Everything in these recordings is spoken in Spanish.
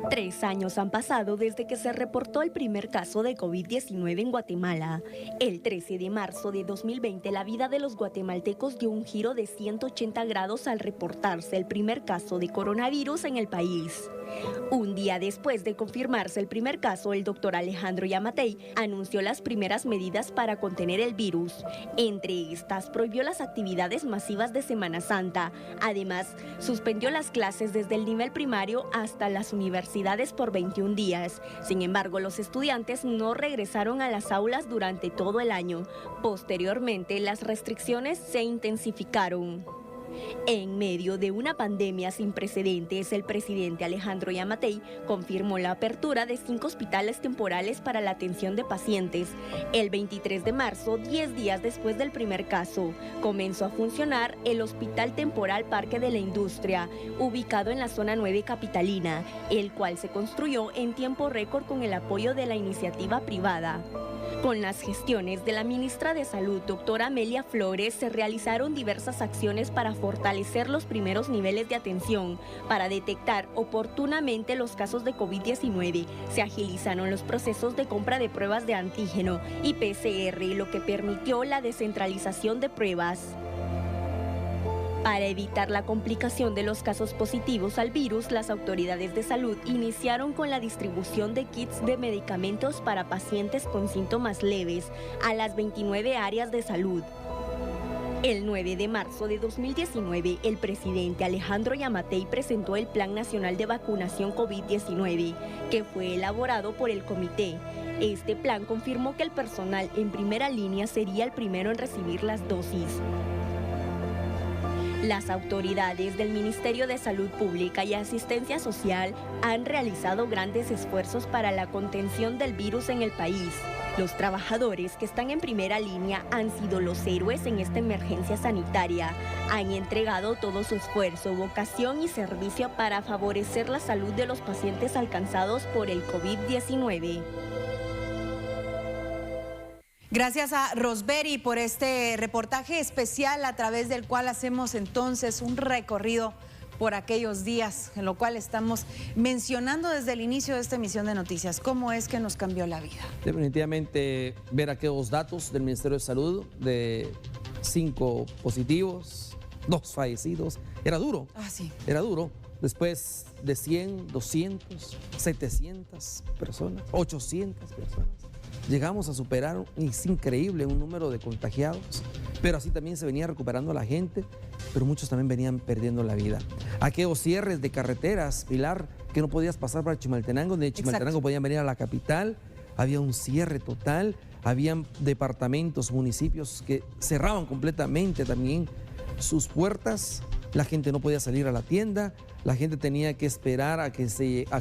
3 años han pasado desde que se reportó el primer caso de COVID-19 en Guatemala. El 13 de marzo de 2020, la vida de los guatemaltecos dio un giro de 180 grados al reportarse el primer caso de coronavirus en el país. Un día después de confirmarse el primer caso, el doctor Alejandro Yamatei anunció las primeras medidas para contener el virus. Entre estas, prohibió las actividades masivas de Semana Santa. Además, suspendió las clases desde el nivel primario hasta las universidades por 21 días. Sin embargo, los estudiantes no regresaron a las aulas durante todo el año. Posteriormente, las restricciones se intensificaron. En medio de una pandemia sin precedentes, el presidente Alejandro Yamatei confirmó la apertura de 5 hospitales temporales para la atención de pacientes. El 23 de marzo, 10 días después del primer caso, comenzó a funcionar el Hospital Temporal Parque de la Industria, ubicado en la zona 9 capitalina, el cual se construyó en tiempo récord con el apoyo de la iniciativa privada. Con las gestiones de la ministra de Salud, doctora Amelia Flores, se realizaron diversas acciones para fortalecer los primeros niveles de atención, para detectar oportunamente los casos de COVID-19. Se agilizaron los procesos de compra de pruebas de antígeno y PCR, lo que permitió la descentralización de pruebas. Para evitar la complicación de los casos positivos al virus, las autoridades de salud iniciaron con la distribución de kits de medicamentos para pacientes con síntomas leves a las 29 áreas de salud. El 9 de marzo de 2019, el presidente Alejandro Yamatei presentó el Plan Nacional de Vacunación COVID-19, que fue elaborado por el comité. Este plan confirmó que el personal en primera línea sería el primero en recibir las dosis. Las autoridades del Ministerio de Salud Pública y Asistencia Social han realizado grandes esfuerzos para la contención del virus en el país. Los trabajadores que están en primera línea han sido los héroes en esta emergencia sanitaria. Han entregado todo su esfuerzo, vocación y servicio para favorecer la salud de los pacientes alcanzados por el COVID-19. Gracias a Rosberi por este reportaje especial a través del cual hacemos entonces un recorrido por aquellos días en lo cual estamos mencionando desde el inicio de esta emisión de noticias. ¿Cómo es que nos cambió la vida? Definitivamente ver aquellos datos del Ministerio de Salud de 5 positivos, 2 fallecidos, era duro. Sí. Era duro. Después de 100, 200, 700 personas, 800 personas. Llegamos a superar, es increíble, un número de contagiados, pero así también se venía recuperando la gente, pero muchos también venían perdiendo la vida. Aquellos cierres de carreteras, Pilar, que no podías pasar para Chimaltenango, de Chimaltenango podían venir a la capital, había un cierre total, habían departamentos, municipios que cerraban completamente también sus puertas, la gente no podía salir a la tienda, la gente tenía que esperar a que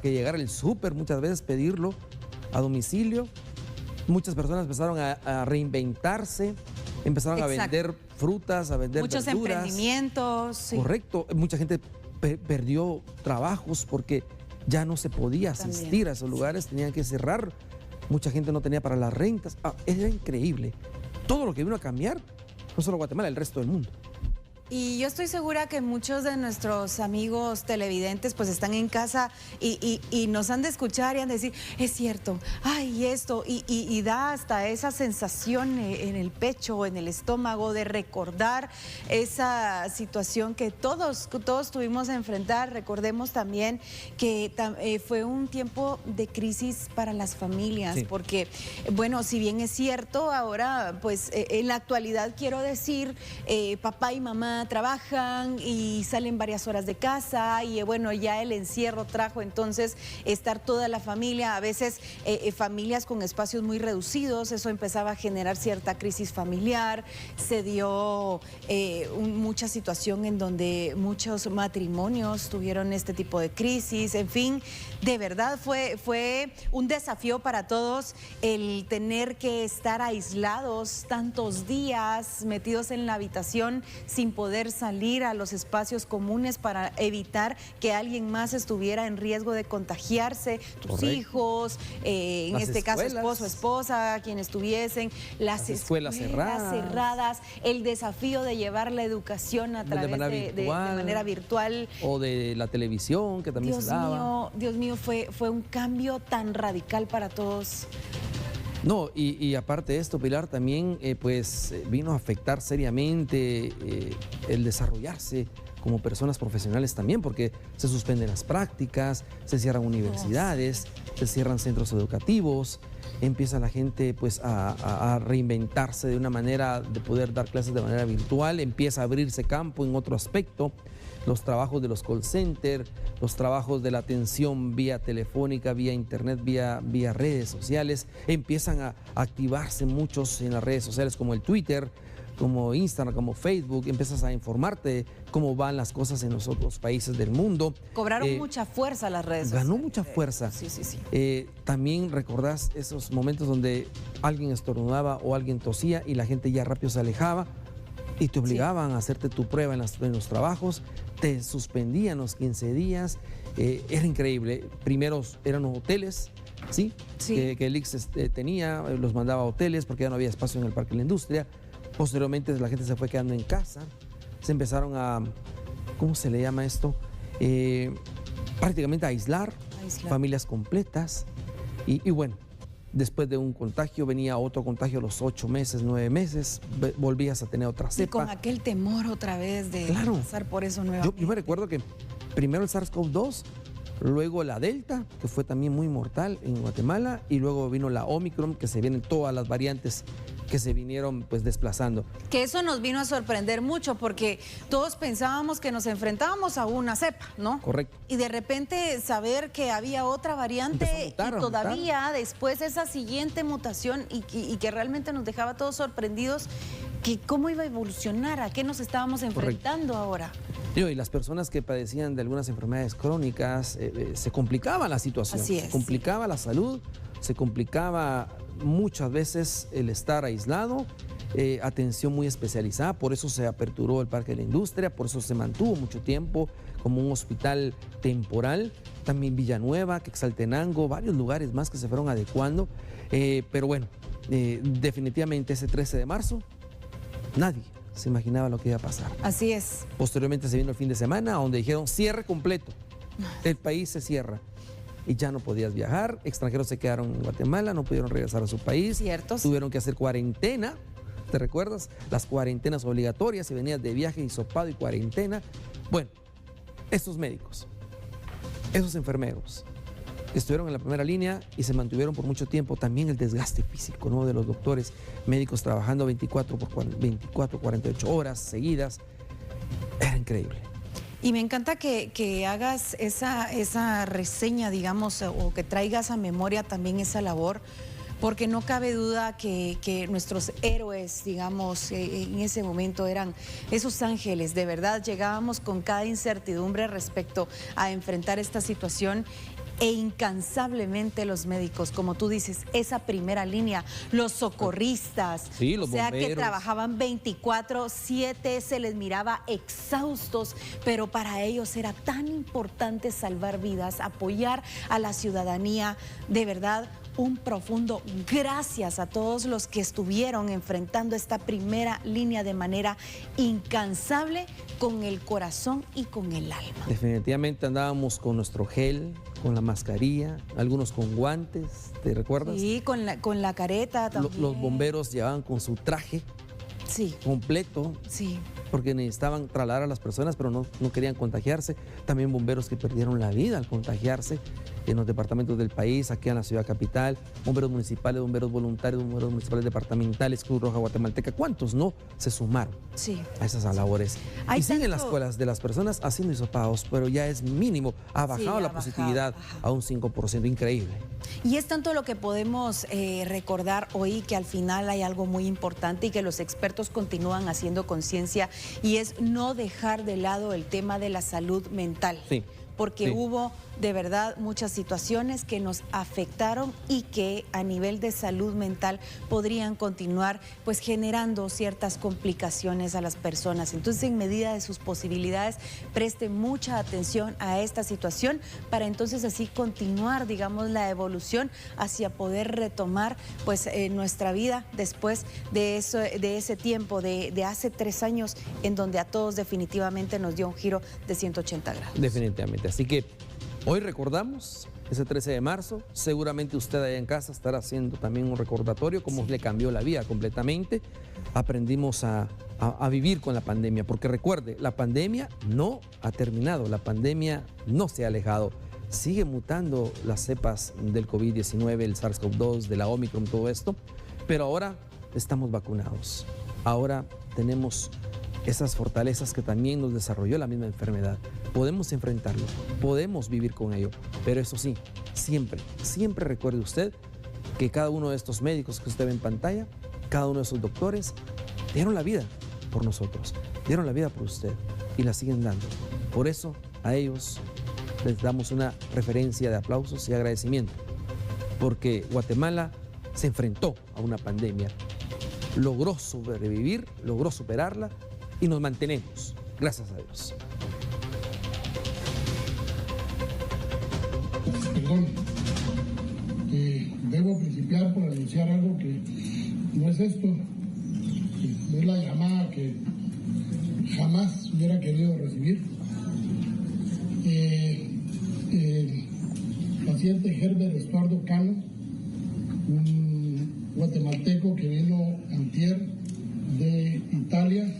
llegara el súper, muchas veces pedirlo a domicilio. Muchas personas empezaron a reinventarse, empezaron a vender frutas, a vender muchos verduras. Emprendimientos. Sí. Correcto. Mucha gente perdió trabajos porque ya no se podía asistir a esos lugares, tenían que cerrar. Mucha gente no tenía para las rentas. Era increíble. Todo lo que vino a cambiar, no solo Guatemala, el resto del mundo. Y yo estoy segura que muchos de nuestros amigos televidentes pues están en casa y nos han de escuchar y han de decir, es cierto, ay, esto, y da hasta esa sensación en el pecho, en el estómago, de recordar esa situación que todos tuvimos que enfrentar. Recordemos también que fue un tiempo de crisis para las familias, sí. Porque, bueno, si bien es cierto, ahora, pues, en la actualidad, quiero decir, papá y mamá trabajan y salen varias horas de casa y bueno, ya el encierro trajo entonces estar toda la familia, a veces familias con espacios muy reducidos, eso empezaba a generar cierta crisis familiar, se dio mucha situación en donde muchos matrimonios tuvieron este tipo de crisis, en fin, de verdad fue un desafío para todos el tener que estar aislados tantos días, metidos en la habitación sin poder poder salir a los espacios comunes para evitar que alguien más estuviera en riesgo de contagiarse, tus Correcto. hijos, en Las este caso escuelas. esposo, esposa, quienes tuviesen, las escuelas cerradas. el desafío de llevar la educación a De través de manera manera virtual. O de la televisión, que también se daba. Dios mío, fue un cambio tan radical para todos. No, y aparte de esto, Pilar, también vino a afectar seriamente el desarrollarse como personas profesionales también, porque se suspenden las prácticas, se cierran universidades, se cierran centros educativos, empieza la gente pues a reinventarse de una manera de poder dar clases de manera virtual, empieza a abrirse campo en otro aspecto. Los trabajos de los call centers, los trabajos de la atención vía telefónica, vía internet, vía redes sociales, empiezan a activarse muchos en las redes sociales como el Twitter, como Instagram, como Facebook, empiezas a informarte cómo van las cosas en los otros países del mundo. Cobraron mucha fuerza las redes sociales. Ganó mucha fuerza. Sí. También recordás esos momentos donde alguien estornudaba o alguien tosía y la gente ya rápido se alejaba y te obligaban a hacerte tu prueba en los trabajos, te suspendían los 15 días, era increíble. Primero eran los hoteles, ¿sí? Que el ICS tenía, los mandaba a hoteles porque ya no había espacio en el Parque de la Industria. Posteriormente la gente se fue quedando en casa, se empezaron a, ¿cómo se le llama esto? Prácticamente a aislar familias completas y bueno. Después de un contagio venía otro contagio a los 8 meses, 9 meses, volvías a tener otra cepa. Y con aquel temor otra vez de pasar por eso nuevamente. Yo me recuerdo que primero el SARS-CoV-2, luego la Delta, que fue también muy mortal en Guatemala, y luego vino la Omicron, que se vienen todas las variantes que se vinieron pues desplazando. Que eso nos vino a sorprender mucho porque todos pensábamos que nos enfrentábamos a una cepa, ¿no? Correcto. Y de repente saber que había otra variante y todavía después esa siguiente mutación y que realmente nos dejaba todos sorprendidos que cómo iba a evolucionar, a qué nos estábamos enfrentando ahora. Y las personas que padecían de algunas enfermedades crónicas, se complicaba la situación, Así es, se complicaba la salud, se complicaba muchas veces el estar aislado, atención muy especializada, por eso se aperturó el Parque de la Industria, por eso se mantuvo mucho tiempo como un hospital temporal, también Villanueva, Quetzaltenango, varios lugares más que se fueron adecuando, pero bueno, definitivamente ese 13 de marzo, nadie se imaginaba lo que iba a pasar. Así es. Posteriormente se vino el fin de semana, donde dijeron cierre completo, el país se cierra. Y ya no podías viajar, extranjeros se quedaron en Guatemala, no pudieron regresar a su país. Cierto. Tuvieron que hacer cuarentena, ¿te recuerdas? Las cuarentenas obligatorias, si venías de viaje, hisopado y cuarentena. Bueno, estos médicos, esos enfermeros, que estuvieron en la primera línea y se mantuvieron por mucho tiempo, también el desgaste físico, ¿no? De los doctores, médicos trabajando 24, 48 horas seguidas, era increíble. Y me encanta que hagas esa reseña, digamos, o que traigas a memoria también esa labor, porque no cabe duda que nuestros héroes, digamos, en ese momento eran esos ángeles. De verdad, llegábamos con cada incertidumbre respecto a enfrentar esta situación. E incansablemente los médicos, como tú dices, esa primera línea, los socorristas, sí, los bomberos, que trabajaban 24/7, se les miraba exhaustos, pero para ellos era tan importante salvar vidas, apoyar a la ciudadanía. De verdad, un profundo gracias a todos los que estuvieron enfrentando esta primera línea de manera incansable, con el corazón y con el alma. Definitivamente andábamos con nuestro gel, con la mascarilla, algunos con guantes, ¿te recuerdas? Sí, con la careta también. Los bomberos llevaban con su traje completo, porque necesitaban trasladar a las personas, pero no querían contagiarse. También bomberos que perdieron la vida al contagiarse en los departamentos del país, aquí en la ciudad capital, bomberos municipales, bomberos voluntarios, bomberos municipales departamentales, Cruz Roja Guatemalteca, ¿cuántos no se sumaron a esas labores? Y siguen las escuelas de las personas haciendo hisopados, pero ya es mínimo, ha bajado la positividad a un 5%, increíble. Y es tanto lo que podemos recordar hoy, que al final hay algo muy importante y que los expertos continúan haciendo conciencia, y es no dejar de lado el tema de la salud mental. porque Sí. hubo de verdad muchas situaciones que nos afectaron y que a nivel de salud mental podrían continuar pues generando ciertas complicaciones a las personas. Entonces, en medida de sus posibilidades, preste mucha atención a esta situación para entonces así continuar, digamos, la evolución hacia poder retomar pues nuestra vida después de ese tiempo de hace 3 años en donde a todos definitivamente nos dio un giro de 180 grados. Definitivamente. Así que hoy recordamos ese 13 de marzo. Seguramente usted allá en casa estará haciendo también un recordatorio, cómo le cambió la vida completamente. Aprendimos a vivir con la pandemia, porque recuerde, la pandemia no ha terminado, la pandemia no se ha alejado. Sigue mutando las cepas del COVID-19, el SARS-CoV-2, de la Omicron, todo esto, pero ahora estamos vacunados. Ahora tenemos esas fortalezas que también nos desarrolló la misma enfermedad. Podemos enfrentarlo, podemos vivir con ello, pero eso sí, siempre, siempre recuerde usted que cada uno de estos médicos que usted ve en pantalla, cada uno de esos doctores, dieron la vida por nosotros, dieron la vida por usted y la siguen dando. Por eso a ellos les damos una referencia de aplausos y agradecimiento, porque Guatemala se enfrentó a una pandemia, logró sobrevivir, logró superarla y nos mantenemos, gracias a Dios. Perdón, debo principiar por anunciar algo que no es esto, que es la llamada que jamás hubiera querido recibir. El paciente Herbert Estuardo Cano, un guatemalteco que vino antier de Italia,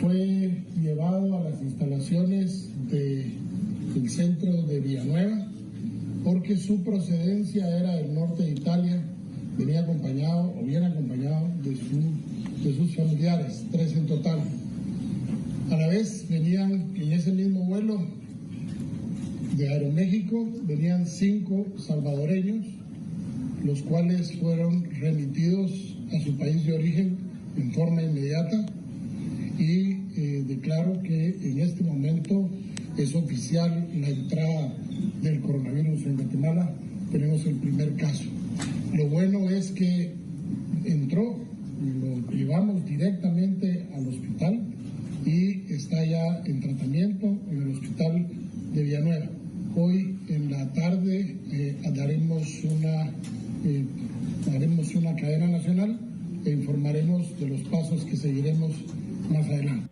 fue llevado a las instalaciones del centro de Villanueva porque su procedencia era del norte de Italia, venía acompañado o bien acompañado de sus familiares, 3 en total. A la vez venían en ese mismo vuelo de Aeroméxico, venían 5 salvadoreños, los cuales fueron remitidos a su país de origen en forma inmediata. Y declaro que en este momento es oficial la entrada del coronavirus en Guatemala. Tenemos el primer caso. Lo bueno es que entró, lo llevamos directamente al hospital y está ya en tratamiento en el hospital de Villanueva. Hoy en la tarde haremos una cadena nacional e informaremos de los pasos que seguiremos más adelante.